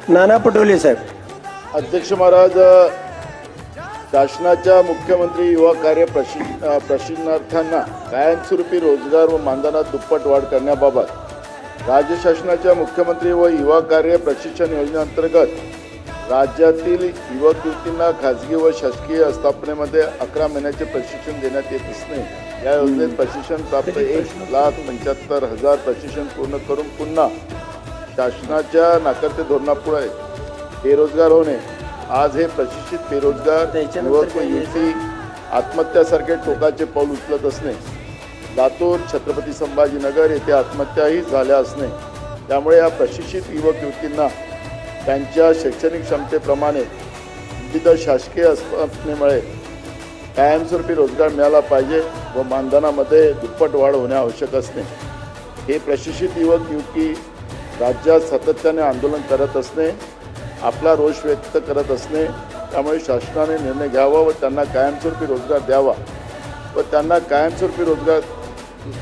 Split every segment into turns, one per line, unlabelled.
नाना पटोले साहेब.
अध्यक्ष महाराज, शासनाच्या मुख्यमंत्री युवा कार्य प्रशिक्षणार्थ्यांना कायमस्वरूपी रोजगार व मानधनात दुप्पट वाढ करण्याबाबत राज्य शासनाच्या मुख्यमंत्री व युवा कार्य प्रशिक्षण योजनेअंतर्गत राज्यातील युवक युवतींना खाजगी व शासकीय आस्थापनेमध्ये 11 महिन्याचे प्रशिक्षण देण्यात येत असणे, या योजनेत प्रशिक्षण प्राप्त 1,75,000 प्रशिक्षण पूर्ण करून पुन्हा शासनाच्या नाकारते धोरणापुढे बेरोजगार होणे, आज हे प्रशिक्षित बेरोजगार युवक व युवती आत्महत्यासारखे टोकाचे पाऊल उचलत असणे, लातूर, छत्रपती संभाजीनगर येथे आत्महत्याही झाल्या असणे, त्यामुळे या प्रशिक्षित युवक युवतींना त्यांच्या शैक्षणिक क्षमतेप्रमाणे विविध शासकीय आस्थापनेमुळे कायमस्वरूपी रोजगार मिळाला पाहिजे व मानधनामध्ये दुप्पट वाढ होणे आवश्यक असणे, हे प्रशिक्षित युवक युवती राज्यात सातत्याने आंदोलन करत असणे, आपला रोष व्यक्त करत असणे, त्यामुळे शासनाने निर्णय घ्यावा व त्यांना कायमस्वरूपी रोजगार द्यावा व त्यांना कायमस्वरूपी रोजगार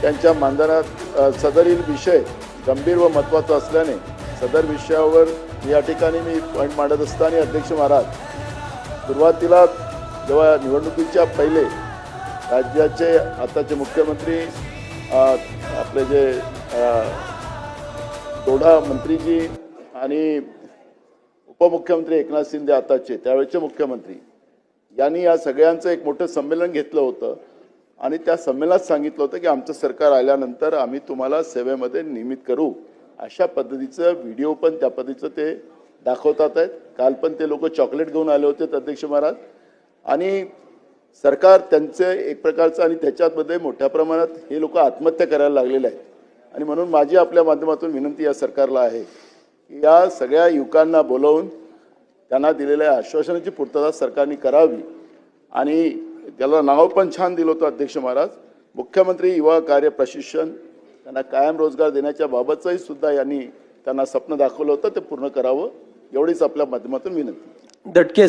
त्यांच्या मानधनात सदरील विषय गंभीर व महत्त्वाचा असल्याने सदर विषयावर या ठिकाणी मी पॉईंट मांडत असताना अध्यक्ष महाराज, सुरुवातीला जेव्हा निवडणुकीच्या पहिले राज्याचे आताचे मुख्यमंत्री आपले जे दोढा मंत्रीजी आणि उपमुख्यमंत्री एकनाथ शिंदे आताचे त्यावेळेचे मुख्यमंत्री यांनी या सगळ्यांचं एक मोठं संमेलन घेतलं होतं आणि त्या संमेलनात सांगितलं होतं की आमचं सरकार आल्यानंतर आम्ही तुम्हाला सेवेमध्ये नियमित करू, अशा पद्धतीचं व्हिडिओ पण त्या पद्धतीचं ते दाखवतात आहेत. काल पण ते लोक चॉकलेट घेऊन आले होते अध्यक्ष महाराज, आणि सरकार त्यांचे एक प्रकारचं आणि त्याच्यामध्ये मोठ्या प्रमाणात हे लोक आत्महत्या करायला लागलेले आहेत. आणि म्हणून माझी आपल्या माध्यमातून विनंती या सरकारला आहे की या सगळ्या युवकांना बोलवून त्यांना दिलेल्या आश्वासनाची पूर्तता सरकारने करावी. आणि त्याला नाव पण छान दिलं होतं अध्यक्ष महाराज, मुख्यमंत्री युवा कार्य प्रशिक्षण, त्यांना कायम रोजगार देण्याच्या बाबतचंही सुद्धा यांनी त्यांना स्वप्न दाखवलं होतं, ते पूर्ण करावं एवढीच आपल्या माध्यमातून विनंती.
दटके